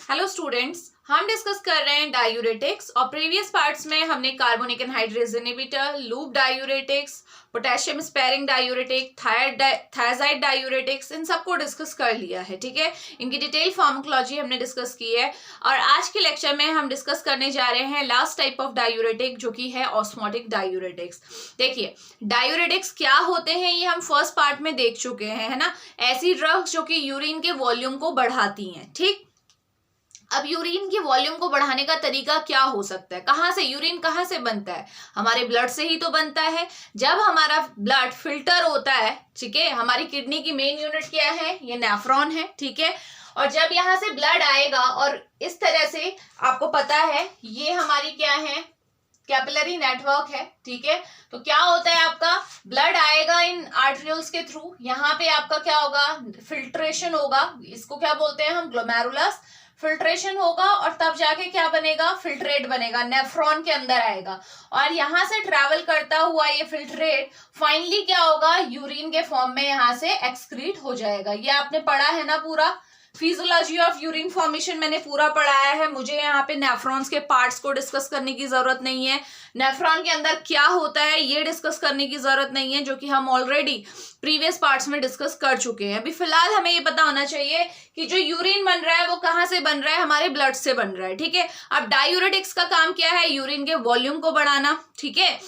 Hello students, हम discuss कर रहे हैं डायूरेटिक्स और प्रीवियस पार्ट्स में हमने carbonic anhydrase inhibitor, loop diuretics, potassium sparing diuretic, thiazide diuretics, इन सबको डिस्कस कर लिया है। ठीक है, इनकी डिटेल फार्माकोलॉजी हमने डिस्कस की है और आज के लेक्चर में हम डिस्कस करने जा रहे हैं लास्ट टाइप ऑफ डायूरेटिक जो कि है ऑस्मोटिक डायूरेटिक्स। देखिए, डायूरेटिक्स क्या होते हैं ये हम फर्स्ट पार्ट में देख चुके हैं, है ना। ऐसी ड्रग्स जो कि यूरिन के वॉल्यूम को बढ़ाती हैं। ठीक, अब यूरिन की वॉल्यूम को बढ़ाने का तरीका क्या हो सकता है? कहाँ से यूरिन कहाँ से बनता है? हमारे ब्लड से ही तो बनता है। जब हमारा ब्लड फिल्टर होता है, ठीक है, हमारी किडनी की मेन यूनिट क्या है? ये नेफ्रॉन है, ठीक है। और जब यहाँ से ब्लड आएगा और इस तरह से आपको पता है ये हमारी क्या है? कैपिलरी नेटवर्क है, ठीक है। तो क्या होता है, आपका ब्लड आएगा इन आर्टरियल्स के थ्रू, यहाँ पे आपका क्या होगा? फिल्ट्रेशन होगा, इसको क्या बोलते हैं हम? ग्लोमेरुलस। फिल्ट्रेशन होगा और तब जाके क्या बनेगा? फिल्ट्रेट बनेगा, नेफ्रॉन के अंदर आएगा और यहाँ से ट्रैवल करता हुआ ये फिल्ट्रेट फाइनली क्या होगा? यूरिन के फॉर्म में यहाँ से एक्सक्रीट हो जाएगा। ये आपने पढ़ा है ना, पूरा फिजियोलॉजी ऑफ यूरिन फॉर्मेशन मैंने पूरा पढ़ाया है। मुझे यहाँ पे नेफ्रॉन्स के पार्ट्स को डिस्कस करने की जरूरत नहीं है, नेफ्रॉन के अंदर क्या होता है ये डिस्कस करने की जरूरत नहीं है, जो कि हम ऑलरेडी प्रीवियस पार्ट्स में डिस्कस कर चुके हैं। अभी फिलहाल हमें ये पता होना चाहिए कि जो यूरिन बन रहा है वो कहाँ से बन रहा है? हमारे ब्लड से बन रहा है, ठीक है। अब डायूरेटिक्स का काम क्या है? यूरिन के वॉल्यूम को बढ़ाना, ठीक है।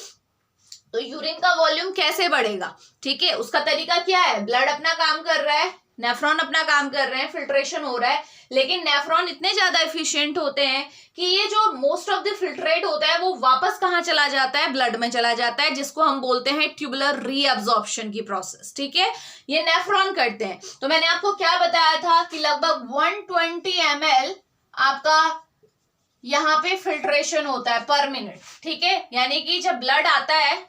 तो यूरिन का वॉल्यूम कैसे बढ़ेगा? ठीक है, उसका तरीका क्या है? ब्लड अपना काम कर रहा है, नेफ्रॉन अपना काम कर रहे हैं, फिल्ट्रेशन हो रहा है, लेकिन नेफ्रॉन इतने ज्यादा एफिशिएंट होते हैं कि ये जो मोस्ट ऑफ द फिल्ट्रेट होता है वो वापस कहाँ चला जाता है? ब्लड में चला जाता है, जिसको हम बोलते हैं ट्यूबुलर रीअब्जॉर्प्शन की प्रोसेस, ठीक है। ये नेफ्रॉन करते हैं। तो मैंने आपको क्या बताया था कि लगभग 120 ml आपका यहाँ पे फिल्ट्रेशन होता है पर मिनट, ठीक है। यानी कि जब ब्लड आता है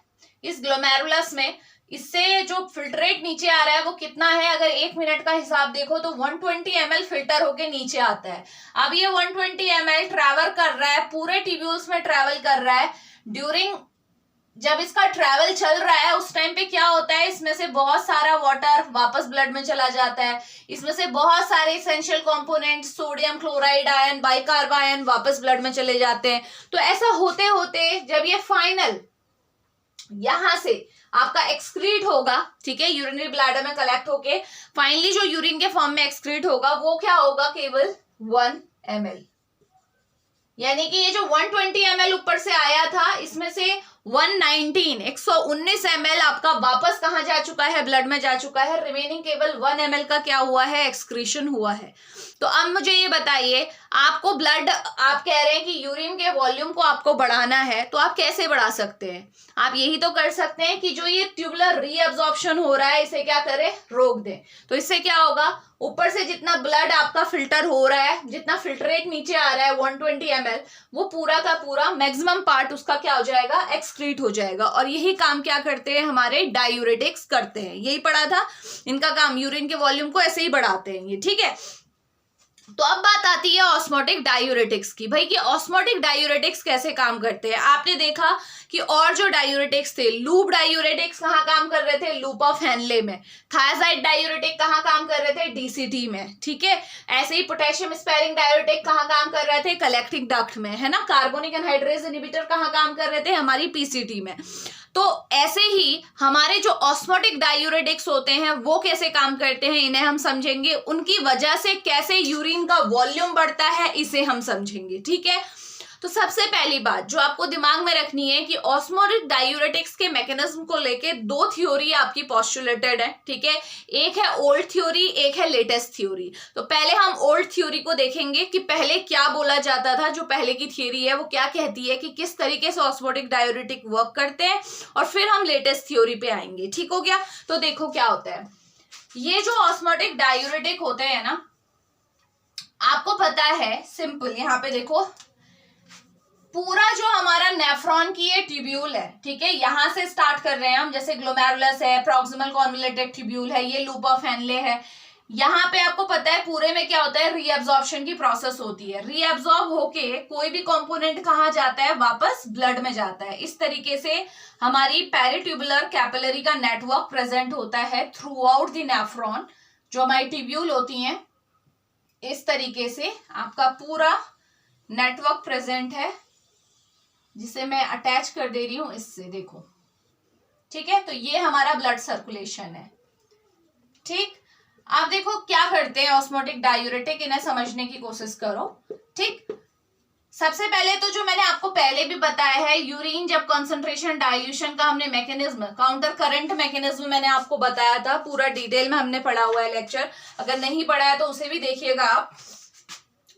इस ग्लोमेरुलस में, इससे जो फिल्ट्रेट नीचे आ रहा है वो कितना है? अगर 1 मिनट का हिसाब देखो तो 120 ml फिल्टर होके नीचे आता है। अब ये 120 ml ट्रैवल कर रहा है, पूरे ट्यूब्यूल्स में ट्रैवल कर रहा है। ड्यूरिंग जब इसका ट्रैवल चल रहा है उस टाइम पे क्या होता है? इसमें से बहुत सारा वाटर वापस ब्लड में चला जाता है, इसमें से बहुत सारे essential component sodium chloride ion, bicarb ion वापस ब्लड में चले जाते हैं। तो ऐसा होते होते जब ये फाइनल यहां से आपका एक्सक्रीट होगा, ठीक है, यूरिनरी ब्लैडर में कलेक्ट होके फाइनली जो यूरिन के फॉर्म में एक्सक्रीट होगा वो क्या होगा? केवल 1 ml। यानी कि ये जो 120 ml ऊपर से आया था इसमें से 119 ml आपका वापस कहां जा चुका है? ब्लड में जा चुका है। रिमेनिंग केवल 1 ml का क्या हुआ है? एक्सक्रीशन हुआ है। तो अब मुझे ये बताइए, आपको ब्लड, आप कह रहे हैं कि यूरिन के वॉल्यूम को आपको बढ़ाना है, तो आप कैसे बढ़ा सकते हैं? आप यही तो कर सकते हैं कि जो ये ट्यूबुलर रीअब्जॉर्प्शन हो रहा है इसे क्या करें? रोक दें। तो इससे क्या होगा? ऊपर से जितना ब्लड आपका फिल्टर हो रहा है, जितना फिल्ट्रेट नीचे आ रहा है 120 ml, वो पूरा का पूरा मैक्सिमम पार्ट उसका क्या हो जाएगा? एक्सक्रीट हो जाएगा। और यही काम क्या करते हैं? हमारे डायूरेटिक्स करते हैं। यही पढ़ा था, इनका काम यूरिन के वॉल्यूम को ऐसे ही बढ़ाते हैं ये, ठीक है। तो अब बात आती है ऑस्मोटिक डायूरेटिक्स की। भाई कि ऑस्मोटिक डायूरेटिक्स कैसे काम करते हैं? आपने देखा कि और जो डायूरेटिक्स थे, लूप डायूरेटिक्स कहाँ काम कर रहे थे? लूप ऑफ हेनले में। थायजाइड डायूरेटिक कहाँ काम कर रहे थे? डीसीटी में, ठीक है। ऐसे ही पोटेशियम स्पेयरिंग डायूरेटिक कहाँ काम कर रहे थे? कलेक्टिंग डक्ट में, है ना। कार्बोनिक एनहाइड्रेज इनहिबिटर कहाँ काम कर रहे थे? हमारी पीसीटी में। तो ऐसे ही हमारे जो ऑस्मोटिक डायूरेटिक्स होते हैं वो कैसे काम करते हैं इन्हें हम समझेंगे। उनकी वजह से कैसे यूरिन का वॉल्यूम बढ़ता है इसे हम समझेंगे, ठीक है। तो सबसे पहली बात जो आपको दिमाग में रखनी है कि ऑस्मोटिक डायूरेटिक्स के मैकेनिज्म को लेके 2 थ्योरी आपकी पोस्टुलेटेड है, ठीक है। एक है ओल्ड थ्योरी, एक है लेटेस्ट थ्योरी। तो पहले हम ओल्ड थ्योरी को देखेंगे कि पहले क्या बोला जाता था। जो पहले की थ्योरी है वो क्या कहती है कि किस तरीके से ऑस्मोटिक डायूरेटिक वर्क करते हैं, और फिर हम लेटेस्ट थ्योरी पे आएंगे, ठीक हो गया। तो देखो क्या होता है, ये जो ऑस्मोटिक डायूरेटिक होते हैं ना, आपको पता है सिंपल, यहाँ पे देखो पूरा जो हमारा नेफ्रॉन की ये ट्यूब्यूल है, ठीक है, यहां से स्टार्ट कर रहे हैं हम। जैसे ग्लोमेरुलस है, प्रॉक्सिमल कॉन्वोल्यूटेड ट्यूब्यूल है, ये लूप ऑफ हेनले है। यहाँ पे आपको पता है पूरे में क्या होता है? रीअब्जॉर्प्शन की प्रोसेस होती है। रीअब्जॉर्ब होके कोई भी कंपोनेंट कहाँ जाता है? वापस ब्लड में जाता है। इस तरीके से हमारी पेरिट्यूबुलर कैपिलरी का नेटवर्क प्रेजेंट होता है थ्रू आउट द नेफ्रॉन। जो हमारी ट्यूब्यूल होती हैं इस तरीके से आपका पूरा नेटवर्क प्रेजेंट है, जिसे मैं अटैच कर दे रही हूं इससे, देखो। ठीक है, तो ये हमारा ब्लड सर्कुलेशन है। ठीक, आप देखो क्या करते हैं ऑस्मोटिक डायूरेटिक, इन्हें समझने की कोशिश करो। ठीक, सबसे पहले तो जो मैंने आपको पहले भी बताया है, यूरिन जब कंसंट्रेशन डाइल्यूशन का हमने मैकेनिज्म, काउंटर करंट मैकेनिज्म मैंने आपको बताया था, पूरा डिटेल में हमने पढ़ा हुआ है लेक्चर, अगर नहीं पढ़ा है तो उसे भी देखिएगा आप।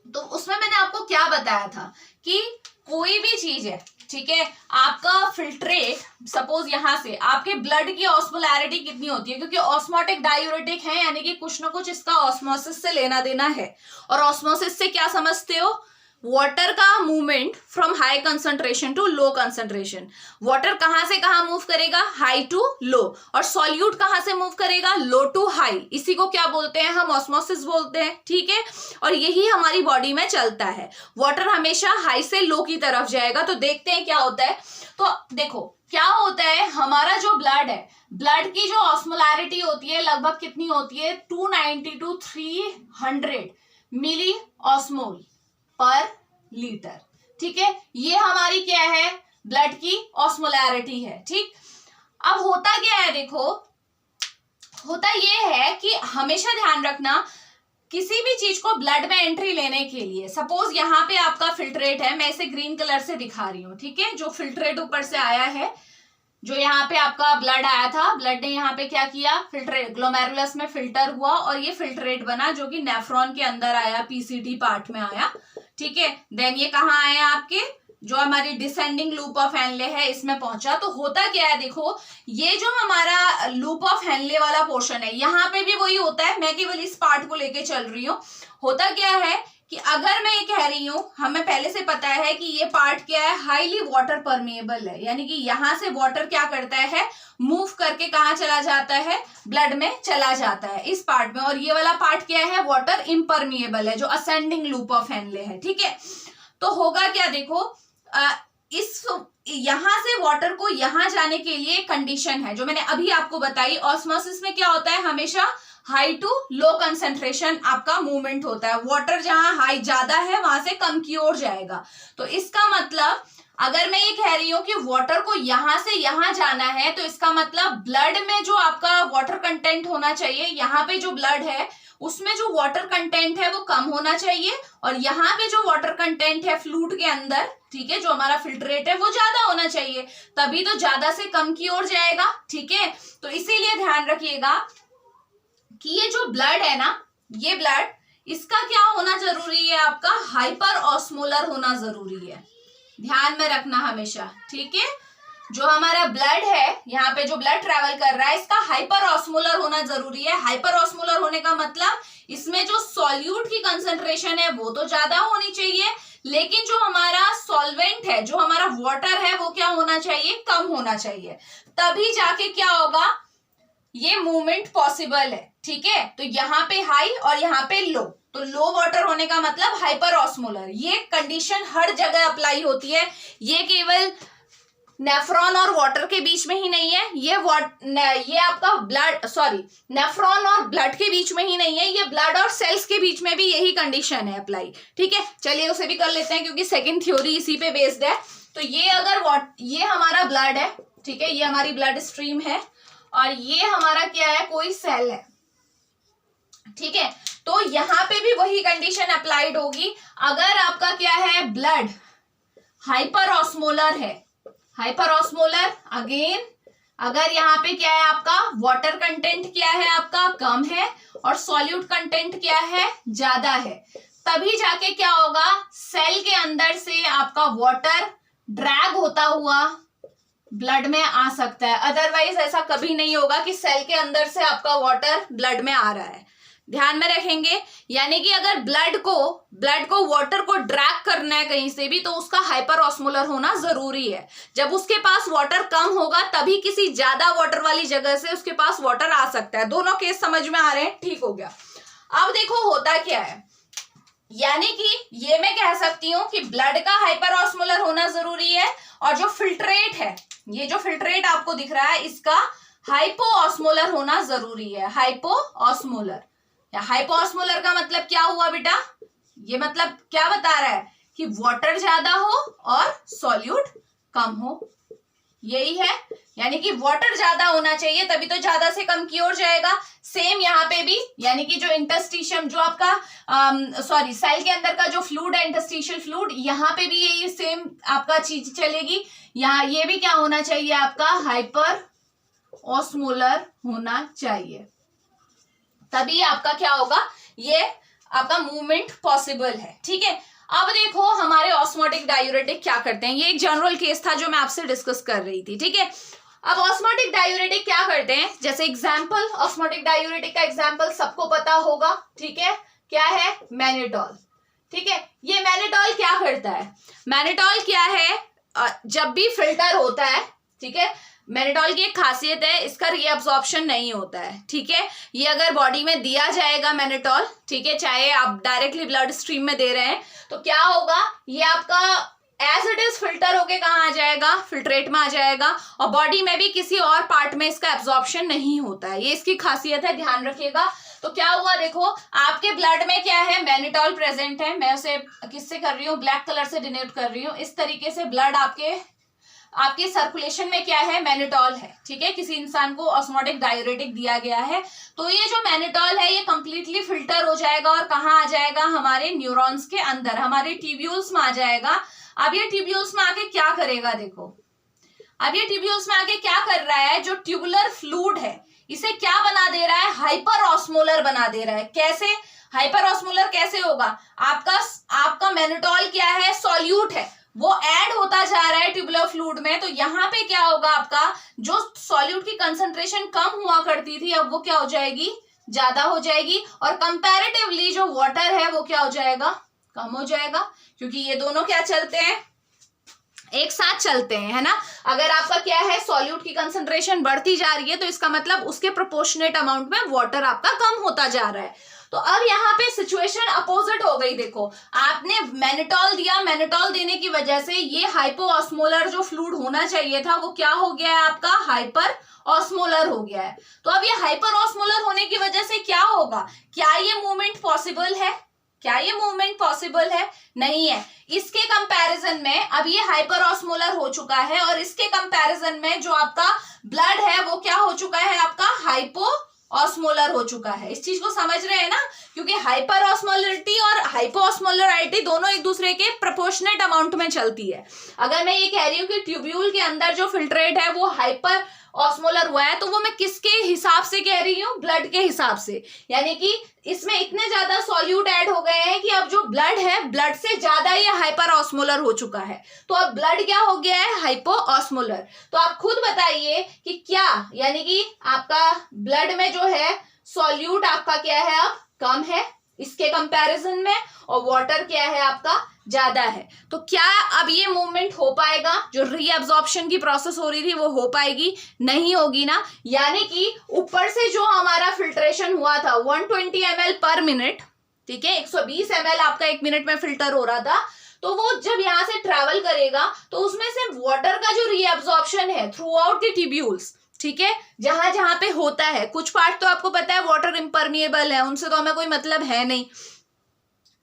तो उसमें मैंने आपको क्या बताया था कि कोई भी चीज है, ठीक है, आपका फिल्ट्रेट, सपोज यहां से आपके ब्लड की ऑस्मोलैरिटी कितनी होती है, क्योंकि ऑस्मोटिक डायूरेटिक है, यानी कि कुछ ना कुछ इसका ऑस्मोसिस से लेना देना है। और ऑस्मोसिस से क्या समझते हो? वाटर का movement from high concentration to low concentration. Water कहां से कहां मूव करेगा? High to low. और सॉल्यूट कहां से मूव करेगा? Low to high. इसी को क्या बोलते हैं हम? ऑस्मोसिस बोलते हैं। ठीक है, और यही हमारी बॉडी में चलता है। वाटर हमेशा हाई से लो की तरफ जाएगा। तो देखते हैं क्या होता है। तो देखो क्या होता है, हमारा जो ब्लड है, ब्लड की जो ऑस्मोलैरिटी होती है लगभग कितनी होती है? 290 to 300 मिली ऑस्मोल पर लीटर। ठीक है, ये हमारी क्या है? ब्लड की ऑस्मोलैरिटी है। ठीक, अब होता क्या है, देखो होता ये है कि हमेशा ध्यान रखना, किसी भी चीज को ब्लड में एंट्री लेने के लिए, सपोज यहाँ पे आपका फिल्ट्रेट है, मैं इसे ग्रीन कलर से दिखा रही हूँ। ठीक है, जो फिल्ट्रेट ऊपर से आया है, जो यहाँ पे आपका ब्लड आया था, ब्लड ने यहाँ पे क्या किया? फिल्ट्रेट, ग्लोमेरुलस में फिल्टर हुआ और ये फिल्ट्रेट बना, जो कि नेफ्रॉन के अंदर आया, पीसीटी पार्ट में आया। ठीक है, देन ये कहाँ आया? आपके जो हमारी डिसेंडिंग लूप ऑफ हेनले है, इसमें पहुंचा। तो होता क्या है, देखो ये जो हमारा लूप ऑफ हेनले वाला पोर्शन है, यहाँ पे भी वही होता है, मैं केवल इस पार्ट को लेके चल रही हूँ। होता क्या है कि अगर मैं ये कह रही हूं, हमें पहले से पता है कि ये पार्ट क्या है? हाईली वाटर परमिएबल है, यानी कि यहां से वाटर क्या करता है? मूव करके कहां चला जाता है? ब्लड में चला जाता है, इस पार्ट में। और ये वाला पार्ट क्या है? वाटर इम्परमिएबल है, जो असेंडिंग लूप ऑफ हेनले है। ठीक है, तो होगा क्या, देखो इस यहां से वाटर को यहां जाने के लिए कंडीशन है, जो मैंने अभी आपको बताई। ऑस्मोसिस में क्या होता है? हमेशा हाई टू लो कंसेंट्रेशन आपका मूवमेंट होता है। वाटर जहां हाई ज्यादा है वहां से कम की ओर जाएगा। तो इसका मतलब, अगर मैं ये कह रही हूं कि वाटर को यहां से यहां जाना है, तो इसका मतलब ब्लड में जो आपका वाटर कंटेंट होना चाहिए, यहाँ पे जो ब्लड है उसमें जो वाटर कंटेंट है वो कम होना चाहिए, और यहाँ पे जो वाटर कंटेंट है फ्लूइड के अंदर, ठीक है, जो हमारा फिल्ट्रेट है, वो ज्यादा होना चाहिए, तभी तो ज्यादा से कम की ओर जाएगा। ठीक है, तो इसीलिए ध्यान रखिएगा कि ये जो ब्लड है ना, ये ब्लड, इसका क्या होना जरूरी है? आपका हाइपर ऑस्मोलर होना जरूरी है, ध्यान में रखना हमेशा। ठीक है, जो हमारा ब्लड है, यहाँ पे जो ब्लड ट्रेवल कर रहा है, इसका हाइपर ऑस्मोलर होना जरूरी है। हाइपर ऑस्मोलर होने का मतलब इसमें जो सॉल्यूट की कंसंट्रेशन है वो तो ज्यादा होनी चाहिए, लेकिन जो हमारा सॉल्वेंट है, जो हमारा वाटर है, वो क्या होना चाहिए? कम होना चाहिए। तभी जाके क्या होगा? ये मूवमेंट पॉसिबल है। ठीक है, तो यहाँ पे हाई और यहाँ पे लो, तो लो वाटर होने का मतलब हाइपर ऑस्मोलर। ये कंडीशन हर जगह अप्लाई होती है, ये केवल नेफ्रॉन और वाटर के बीच में ही नहीं है, ये आपका ब्लड, सॉरी, नेफ्रॉन और ब्लड के बीच में ही नहीं है, ये ब्लड और सेल्स के बीच में भी यही कंडीशन है अप्लाई। ठीक है, चलिए उसे भी कर लेते हैं, क्योंकि सेकंड थ्योरी इसी पे बेस्ड है। तो ये अगर ये हमारा ब्लड है, ठीक है, ये हमारी ब्लड स्ट्रीम है, और ये हमारा क्या है? कोई सेल है। ठीक है, तो यहाँ पे भी वही कंडीशन अप्लाइड होगी। अगर आपका क्या है? ब्लड हाइपर ऑस्मोलर है, हाइपर ऑस्मोलर, अगेन अगर यहाँ पे क्या है? आपका वाटर कंटेंट क्या है? आपका कम है, और सॉल्यूट कंटेंट क्या है? ज्यादा है, तभी जाके क्या होगा? सेल के अंदर से आपका वाटर ड्रैग होता हुआ ब्लड में आ सकता है। अदरवाइज ऐसा कभी नहीं होगा कि सेल के अंदर से आपका वाटर ब्लड में आ रहा है, ध्यान में रखेंगे। यानी कि अगर ब्लड को वाटर को ड्रैग करना है कहीं से भी, तो उसका हाइपर ऑस्मोलर होना जरूरी है। जब उसके पास वाटर कम होगा, तभी किसी ज्यादा वाटर वाली जगह से उसके पास वाटर आ सकता है। दोनों केस समझ में आ रहे हैं? ठीक हो गया। अब देखो होता क्या है, यानी कि ये मैं कह सकती हूं कि ब्लड का हाइपर ऑस्मोलर होना जरूरी है, और जो फिल्ट्रेट है, ये जो फिल्ट्रेट आपको दिख रहा है, इसका हाइपो ऑस्मोलर होना जरूरी है। हाइपो ऑस्मोलर, हाइपोऑस्मोलर का मतलब क्या हुआ बेटा, ये मतलब क्या बता रहा है कि वाटर ज्यादा हो और सॉल्यूट कम हो, यही है, यानी कि वाटर ज्यादा होना चाहिए तभी तो ज्यादा से कम की ओर जाएगा। सेम यहाँ पे भी, यानी कि जो इंटरस्टिशियम जो आपका सेल के अंदर का जो फ्लूइड है इंटरस्टिशियल फ्लूइड, यहाँ पे भी यही सेम आपका चीज चलेगी। यहाँ ये भी क्या होना चाहिए आपका, हाइपर ऑस्मोलर होना चाहिए, तभी आपका क्या होगा, ये आपका मूवमेंट पॉसिबल है। ठीक है, अब देखो हमारे ऑस्मोटिक डायूरेटिक क्या करते हैं, ये एक जनरल केस था जो मैं आपसे डिस्कस कर रही थी। ठीक है, अब ऑस्मोटिक डायूरेटिक क्या करते हैं, जैसे एग्जांपल ऑस्मोटिक डायूरेटिक का एग्जांपल सबको पता होगा। ठीक है, क्या है, मैनिटॉल। ठीक है, ये मैनिटॉल क्या करता है, मैनिटॉल क्या है, जब भी फिल्टर होता है, ठीक है, मैनिटॉल की एक खासियत है, इसका रीअब्जॉर्प्शन नहीं होता है। ठीक है, ये अगर बॉडी में दिया जाएगा मैनिटॉल, ठीक है, चाहे आप डायरेक्टली ब्लड स्ट्रीम में दे रहे हैं, तो क्या होगा, ये आपका एज इट इज फिल्टर होके कहाँ आ जाएगा, फिल्ट्रेट में आ जाएगा, और बॉडी में भी किसी और पार्ट में इसका एब्जॉर्प्शन नहीं होता है, ये इसकी खासियत है, ध्यान रखिएगा। तो क्या हुआ, देखो आपके ब्लड में क्या है, मैनिटॉल प्रेजेंट है, मैं उसे किससे कर रही हूँ, ब्लैक कलर से डिनोट कर रही हूँ, इस तरीके से ब्लड आपके सर्कुलेशन में क्या है, मैनिटॉल है। ठीक है, किसी इंसान को ऑस्मोटिक डायूरेटिक दिया गया है, तो ये जो मैनिटॉल है ये कंप्लीटली फिल्टर हो जाएगा और कहाँ आ जाएगा, हमारे न्यूरॉन्स के अंदर, हमारे ट्यूब्यूल्स में आ जाएगा। अब ये ट्यूब्यूल्स में आके क्या करेगा, देखो अब ये ट्यूब्यूल्स में आके क्या कर रहा है, जो ट्यूबुलर फ्लूइड है इसे क्या बना दे रहा है, हाइपर ऑस्मोलर बना दे रहा है। कैसे हाइपर ऑस्मोलर कैसे होगा, आपका मैनिटॉल क्या है, सॉल्यूट है, वो ऐड होता जा रहा है ट्यूबुलर फ्लूइड में, तो यहाँ पे क्या होगा, आपका जो सॉल्यूट की कंसंट्रेशन कम हुआ करती थी अब वो क्या हो जाएगी, ज्यादा हो जाएगी, और कंपैरेटिवली जो वाटर है वो क्या हो जाएगा, कम हो जाएगा, क्योंकि ये दोनों क्या चलते हैं, एक साथ चलते हैं, है ना। अगर आपका क्या है, सॉल्यूट की कंसंट्रेशन बढ़ती जा रही है तो इसका मतलब उसके प्रोपोर्शनेट अमाउंट में वाटर आपका कम होता जा रहा है। तो अब यहाँ पे सिचुएशन अपोजिट हो गई, देखो आपने मैनिटॉल दिया, मैनिटॉल देने की वजह से ये हाइपोऑस्मोलर जो फ्लूइड होना चाहिए था वो क्या हो गया है, आपका हाइपर ऑस्मोलर हो गया है। तो अब ये हाइपर ऑस्मोलर होने की वजह से क्या होगा, क्या ये मूवमेंट पॉसिबल है, क्या ये मूवमेंट पॉसिबल है, नहीं है। इसके कंपैरिजन में अब ये हाइपर ऑस्मोलर हो चुका है और इसके कंपैरिजन में जो आपका ब्लड है वो क्या हो चुका है, आपका हाइपो ऑस्मोलर हो चुका है। इस चीज को समझ रहे हैं ना, क्योंकि हाइपर ऑस्मोलरिटी और हाइपो ऑस्मोलरिटी दोनों एक दूसरे के प्रोपोर्शनेट अमाउंट में चलती है। अगर मैं ये कह रही हूँ कि ट्यूब्यूल के अंदर जो फिल्ट्रेट है वो हाइपर ऑस्मोलर हुआ है, तो वो मैं किसके हिसाब से कह रही हूँ, ब्लड के हिसाब से, यानी कि इसमें इतने ज्यादा सॉल्यूट ऐड हो गए हैं कि अब जो ब्लड है, ब्लड से ज्यादा ये हाइपर ऑस्मोलर हो चुका है, तो अब ब्लड क्या हो गया है, हाइपो ऑस्मोलर। तो आप खुद बताइए कि क्या, यानी कि आपका ब्लड में जो है सॉल्यूट आपका क्या है, अब कम है इसके कंपैरिजन में, और वाटर क्या है आपका ज्यादा है। तो क्या अब ये मूवमेंट हो पाएगा, जो रीअब्जॉर्प्शन की प्रोसेस हो रही थी वो हो पाएगी, नहीं होगी ना। यानी कि ऊपर से जो हमारा फिल्ट्रेशन हुआ था 120 ml पर मिनट, ठीक है, 120 ml आपका एक मिनट में फिल्टर हो रहा था, तो वो जब यहाँ से ट्रेवल करेगा तो उसमें से वाटर का जो रीअब्जॉर्प्शन है थ्रू आउट द ट्यूब्यूल्स, ठीक है, जहां जहां पे होता है, कुछ पार्ट तो आपको पता है वाटर इम्परमिएबल है, उनसे तो हमें कोई मतलब है नहीं,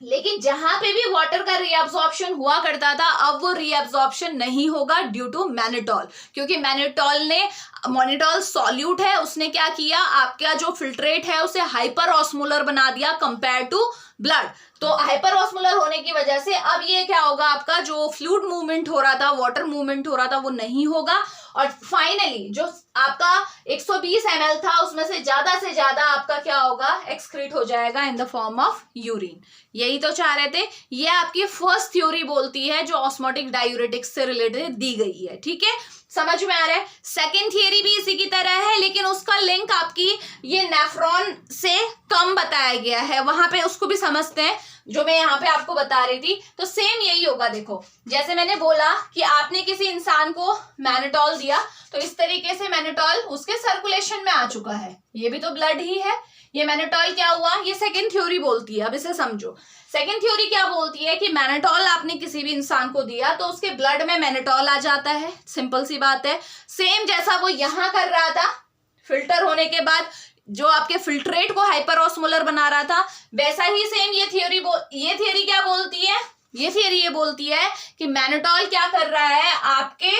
लेकिन जहां पे भी वाटर का रीअब्जॉर्प्शन हुआ करता था अब वो रीअब्जॉर्प्शन नहीं होगा ड्यू टू मैनिटॉल, क्योंकि मैनिटॉल सॉल्यूट है, उसने क्या किया, आपका जो फिल्ट्रेट है उसे हाइपर ऑस्मोलर बना दिया कंपेयर टू ब्लड। तो हाइपर ऑस्मोलर होने की वजह से अब ये क्या होगा, आपका जो फ्लूइड मूवमेंट हो रहा था, वाटर मूवमेंट हो रहा था, वो नहीं होगा, और फाइनली जो आपका 120 ml था उसमें से ज्यादा आपका क्या होगा, एक्सक्रीट हो जाएगा in the form of urine. यही तो चाह रहे थे, ये आपकी फर्स्ट थ्योरी बोलती है जो ऑस्मोटिक डायूरेटिक्स से रिलेटेड दी गई है। ठीक है, समझ में आ रहा है। सेकेंड थियरी भी इसी की तरह है, लेकिन उसका लिंक आपकी ये नेफ्रॉन से कम बताया गया है, वहां पे उसको भी समझते हैं जो मैं यहाँ पे आपको बता रही थी। तो सेम यही होगा, देखो जैसे मैंने बोला कि आपने किसी इंसान को मैनिटॉल दिया, तो इस तरीके से मैनिटॉल उसके सर्कुलेशन में आ चुका है, ये भी तो ब्लड ही है, ये मैनिटॉल क्या हुआ, ये सेकेंड थ्योरी बोलती है। अब इसे समझो, सेकेंड थ्योरी क्या बोलती है कि मैनिटॉल आपने किसी भी इंसान को दिया तो उसके ब्लड में मैनिटॉल आ जाता है, सिंपल सी बात है, सेम जैसा वो यहाँ कर रहा था, फिल्टर होने के बाद जो आपके फिल्ट्रेट को हाइपर ऑस्मोलर बना रहा था, वैसा ही सेम ये थियोरी क्या बोलती है, ये थियोरी ये बोलती है कि मैनोटॉल क्या कर रहा है, आपके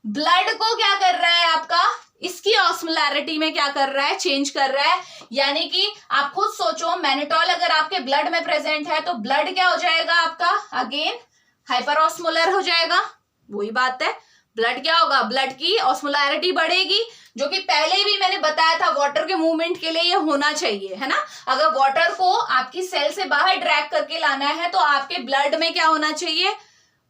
ब्लड को क्या कर रहा है, आपका इसकी ऑस्मोलैरिटी में क्या कर रहा है, चेंज कर रहा है। यानी कि आप खुद सोचो, मैनोटॉल अगर आपके ब्लड में प्रेजेंट है तो ब्लड क्या हो जाएगा आपका, अगेन हाइपर ऑस्मोलर हो जाएगा। वही बात है, ब्लड क्या होगा, ब्लड की ऑस्मोलैरिटी बढ़ेगी, जो कि पहले भी मैंने बताया था वाटर के मूवमेंट के लिए ये होना चाहिए, है ना। अगर वाटर को आपकी सेल से बाहर ड्रैग करके लाना है तो आपके ब्लड में क्या होना चाहिए,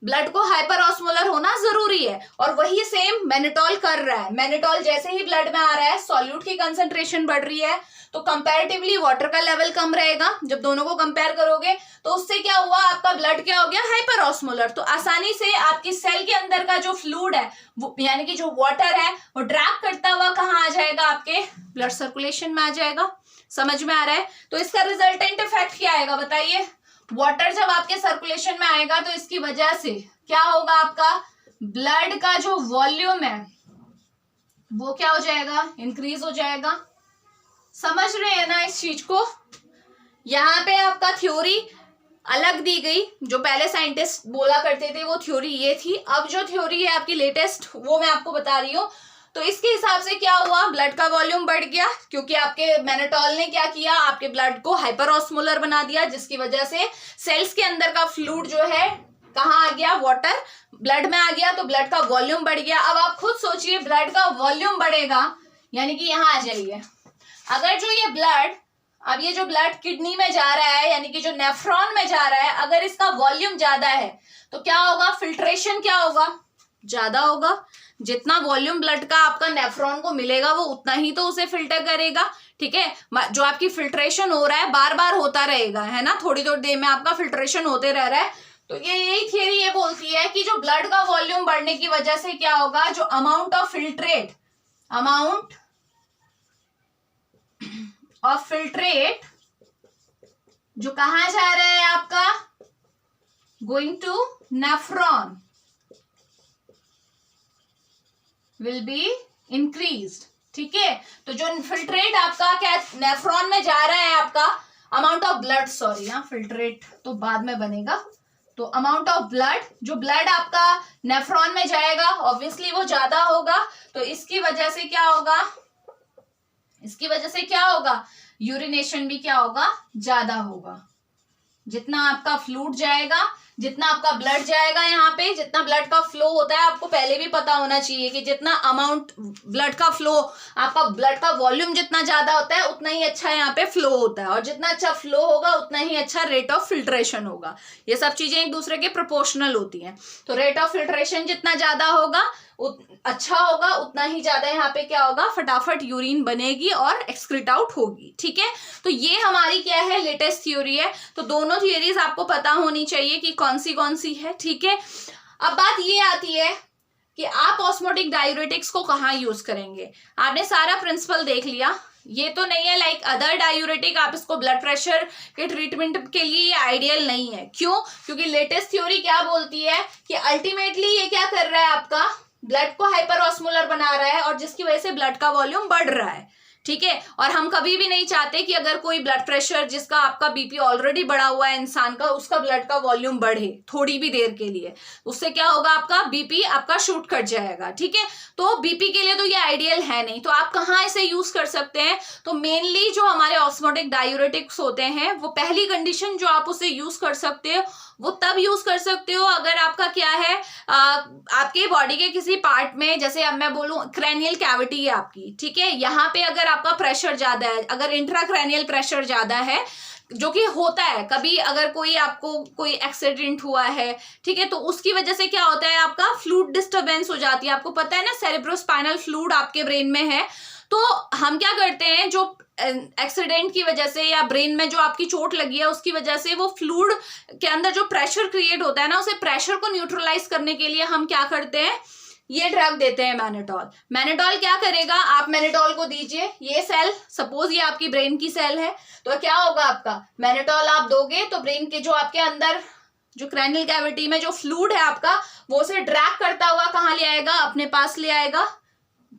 ब्लड को हाइपर ऑस्मोलर होना जरूरी है। और वही सेम मैनोटॉल कर रहा है। मैनोटॉल जैसे ही ब्लड में आ रहा है, सॉल्यूट की कंसंट्रेशन बढ़ रही है, तो कंपैरेटिवली वाटर का लेवल कम रहेगा। जब दोनों को कंपेयर करोगे तो उससे क्या हुआ, आपका ब्लड क्या हो गया, हाइपर ऑस्मोलर। तो आसानी से आपकी सेल के अंदर का जो फ्लूइड है, वो यानी कि जो वाटर है, वो ड्रैग करता हुआ कहाँ आ जाएगा, आपके ब्लड सर्कुलेशन में आ जाएगा। समझ में आ रहा है। तो इसका रिजल्टेंट इफेक्ट क्या आएगा बताइए, वाटर जब आपके सर्कुलेशन में आएगा तो इसकी वजह से क्या होगा, आपका ब्लड का जो वॉल्यूम है वो क्या हो जाएगा, इंक्रीज हो जाएगा। समझ रहे हैं ना इस चीज को। यहाँ पे आपका थ्योरी अलग दी गई, जो पहले साइंटिस्ट बोला करते थे वो थ्योरी ये थी। अब जो थ्योरी है आपकी लेटेस्ट, वो मैं आपको बता रही हूँ। तो इसके हिसाब से क्या हुआ, ब्लड का वॉल्यूम बढ़ गया, क्योंकि आपके मैनोटॉल ने क्या किया, आपके ब्लड को हाइपर ऑस्मोलर बना दिया, जिसकी वजह से सेल्स के अंदर का फ्लूइड जो है कहाँ आ गया, वाटर ब्लड में आ गया, तो ब्लड का वॉल्यूम बढ़ गया। अब आप खुद सोचिए, ब्लड का वॉल्यूम बढ़ेगा, यानी कि यहाँ आ जाइए, अगर जो ये ब्लड, अब ये जो ब्लड किडनी में जा रहा है, यानी कि जो नेफ्रॉन में जा रहा है, अगर इसका वॉल्यूम ज्यादा है तो क्या होगा, फिल्ट्रेशन क्या होगा, ज्यादा होगा। जितना वॉल्यूम ब्लड का आपका नेफ्रॉन को मिलेगा वो उतना ही तो उसे फिल्टर करेगा, ठीक है। जो आपकी फिल्ट्रेशन हो रहा है बार बार होता रहेगा, है ना, थोड़ी थोड़ी देर में आपका फिल्ट्रेशन होते रह रहा है। तो ये यही थियरी ये बोलती है कि जो ब्लड का वॉल्यूम बढ़ने की वजह से क्या होगा, जो अमाउंट ऑफ फिल्ट्रेट जो कहा जा रहा है आपका, going to nephron will be increased, ठीक है। तो जो फिल्ट्रेट आपका क्या नेफ्रॉन में जा रहा है, आपका अमाउंट ऑफ ब्लड, सॉरी हाँ, फिल्ट्रेट तो बाद में बनेगा। तो अमाउंट ऑफ ब्लड, जो ब्लड आपका नेफ्रॉन में जाएगा ऑब्वियसली वो ज्यादा होगा। तो इसकी वजह से क्या होगा, यूरिनेशन भी क्या होगा, ज्यादा होगा। जितना आपका फ्लूइड जाएगा, जितना आपका ब्लड जाएगा, यहाँ पे जितना ब्लड का फ्लो होता है, आपको पहले भी पता होना चाहिए कि जितना अमाउंट ब्लड का फ्लो, आपका ब्लड का वॉल्यूम जितना ज्यादा होता है उतना ही अच्छा यहाँ पे फ्लो होता है, और जितना अच्छा फ्लो होगा उतना ही अच्छा रेट ऑफ फिल्ट्रेशन होगा। ये सब चीजें एक दूसरे के प्रोपोर्शनल होती हैं। तो रेट ऑफ फिल्ट्रेशन जितना ज्यादा होगा, अच्छा होगा, उतना ही ज्यादा यहाँ पे क्या होगा, फटाफट यूरिन बनेगी और एक्सक्रीट आउट होगी, ठीक है। तो ये हमारी क्या है, लेटेस्ट थ्योरी है। तो दोनों थ्योरीज आपको पता होनी चाहिए कि कौन सी है, ठीक है। अब बात ये आती है कि आप ऑस्मोटिक डायूरेटिक्स को कहाँ यूज करेंगे। आपने सारा प्रिंसिपल देख लिया, ये तो नहीं है लाइक अदर डायूरेटिक, आप इसको ब्लड प्रेशर के ट्रीटमेंट के लिए ये आइडियल नहीं है। क्यों, क्योंकि लेटेस्ट थ्योरी क्या बोलती है कि अल्टीमेटली ये क्या कर रहा है, आपका ब्लड को हाइपर ऑस्मोलर बना रहा है, और जिसकी वजह से ब्लड का वॉल्यूम बढ़ रहा है, ठीक है। और हम कभी भी नहीं चाहते कि अगर कोई ब्लड प्रेशर, जिसका आपका बीपी ऑलरेडी बढ़ा हुआ है इंसान का, उसका ब्लड का वॉल्यूम बढ़े थोड़ी भी देर के लिए, उससे क्या होगा, आपका बीपी आपका शूट कर जाएगा, ठीक है। तो बीपी के लिए तो ये आइडियल है नहीं। तो आप कहाँ इसे यूज कर सकते हैं, तो मेनली जो हमारे ऑस्मोटिक डायूरेटिक्स होते हैं, वो पहली कंडीशन जो आप उसे यूज कर सकते हो वो तब यूज कर सकते हो अगर आपका क्या है, आपके बॉडी के किसी पार्ट में, जैसे अब मैं बोलूं क्रेनियल कैविटी है आपकी, ठीक है, यहाँ पे अगर आपका प्रेशर ज्यादा है, अगर इंट्राक्रैनियल प्रेशर ज्यादा है, जो कि होता है कभी, अगर आपको कोई एक्सीडेंट हुआ है, ठीक है, तो उसकी वजह से क्या होता है, आपका फ्लूइड डिस्टर्बेंस हो जाती है। आपको पता है ना, सेरेब्रोस्पाइनल फ्लूइड आपके ब्रेन में है। तो हम क्या करते हैं, जो एक्सीडेंट की वजह से या ब्रेन में जो आपकी चोट लगी है उसकी वजह से वो फ्लूइड के अंदर जो प्रेशर क्रिएट होता है ना, उसे प्रेशर को न्यूट्रलाइज करने के लिए हम क्या करते हैं, ये ड्रग देते हैं मैनोटॉल। मैनोटॉल क्या करेगा, आप मैनोटॉल को दीजिए, ये सेल सपोज ये आपकी ब्रेन की सेल है, तो क्या होगा, आपका मैनोटॉल आप दोगे तो ब्रेन के जो आपके अंदर जो क्रैनियल कैविटी में जो फ्लूइड है आपका, वो उसे ड्रैग करता हुआ कहाँ ले आएगा, अपने पास ले आएगा,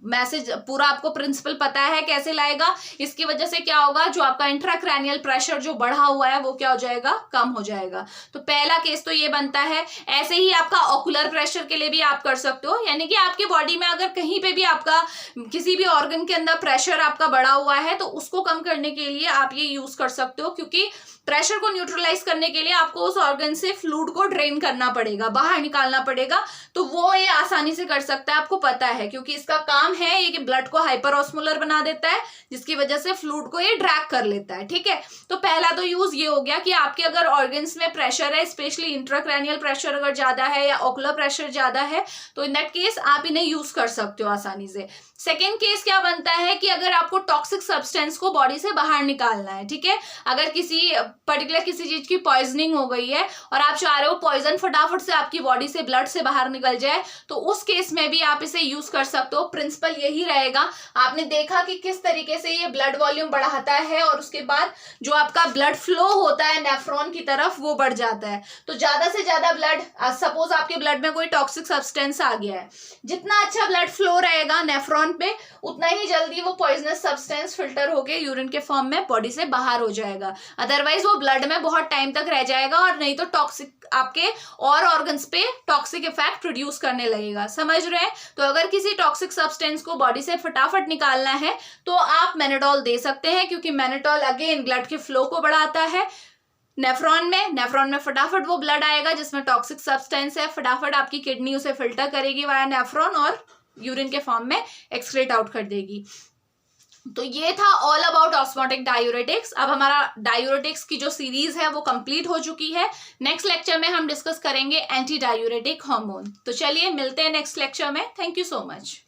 मैसेज पूरा आपको प्रिंसिपल पता है कैसे लाएगा। इसकी वजह से क्या होगा, जो आपका इंट्राक्रैनियल प्रेशर जो बढ़ा हुआ है वो क्या हो जाएगा, कम हो जाएगा। तो पहला केस तो ये बनता है। ऐसे ही आपका ऑकुलर प्रेशर के लिए भी आप कर सकते हो, यानी कि आपके बॉडी में अगर कहीं पे भी आपका किसी भी ऑर्गन के अंदर प्रेशर आपका बढ़ा हुआ है तो उसको कम करने के लिए आप ये यूज कर सकते हो, क्योंकि प्रेशर को न्यूट्रलाइज करने के लिए आपको उस ऑर्गन से फ्लूइड को ड्रेन करना पड़ेगा, बाहर निकालना पड़ेगा। तो वो ये आसानी से कर सकता है, आपको पता है, क्योंकि इसका काम है ये कि ब्लड को हाइपरऑस्मोलर बना देता है, जिसकी वजह से फ्लूइड को ये ड्रैग कर लेता है। ठीक है, तो पहला तो यूज ये हो गया कि आपके अगर ऑर्गन्स में प्रेशर है, स्पेशली इंट्राक्रैनियल प्रेशर अगर ज्यादा है या ऑकुलर प्रेशर ज्यादा है, तो इन दैट केस आप इन्हें यूज कर सकते हो आसानी से। सेकेंड केस क्या बनता है कि अगर आपको टॉक्सिक सब्सटेंस को बॉडी से बाहर निकालना है, ठीक है, अगर किसी पर्टिकुलर किसी चीज की पॉइजनिंग हो गई है और आप चाह रहे हो पॉइजन फटाफट से आपकी बॉडी से ब्लड से बाहर निकल जाए, तो उस केस में भी आप इसे यूज कर सकते हो। प्रिंसिपल यही रहेगा। आपने देखा कि किस तरीके से ये ब्लड वॉल्यूम बढ़ाता है और उसके बाद जो आपका ब्लड फ्लो होता है नेफ्रॉन की तरफ वो बढ़ जाता है। तो ज्यादा से ज्यादा ब्लड, सपोज आपके ब्लड में कोई टॉक्सिक सब्सटेंस आ गया है, जितना अच्छा ब्लड फ्लो रहेगा नेफ्रॉन पे, उतना ही जल्दी वो पॉइजनस सब्सटेंस फिल्टर होके यूरिन के फॉर्म में बॉडी से बाहर हो जाएगा। अदरवाइज वो ब्लड में बहुत टाइम तक रह जाएगा और नहीं तो टॉक्सिक आपके और ऑर्गन्स पे टॉक्सिक इफेक्ट प्रोड्यूस करने लगेगा। समझ रहे हैं? तो अगर किसी टॉक्सिक सब्सटेंस को बॉडी से फटाफट निकालना है तो आप मैनेडोल दे सकते हैं, क्योंकि मैनेडोल अगेन ब्लड के फ्लो को बढ़ाता है नेफ्रॉन में फटाफट वो ब्लड आएगा जिसमें टॉक्सिक सब्सटेंस है, फटाफट आपकी किडनी उसे फिल्टर करेगी वाया नेफ्रॉन और यूरिन के फॉर्म में एक्सक्रीट आउट कर देगी। तो ये था ऑल अबाउट ऑस्मोटिक डायूरेटिक्स। अब हमारा डायूरेटिक्स की जो सीरीज है वो कंप्लीट हो चुकी है। नेक्स्ट लेक्चर में हम डिस्कस करेंगे एंटी डायूरेटिक हार्मोन। तो चलिए मिलते हैं नेक्स्ट लेक्चर में। Thank you so much.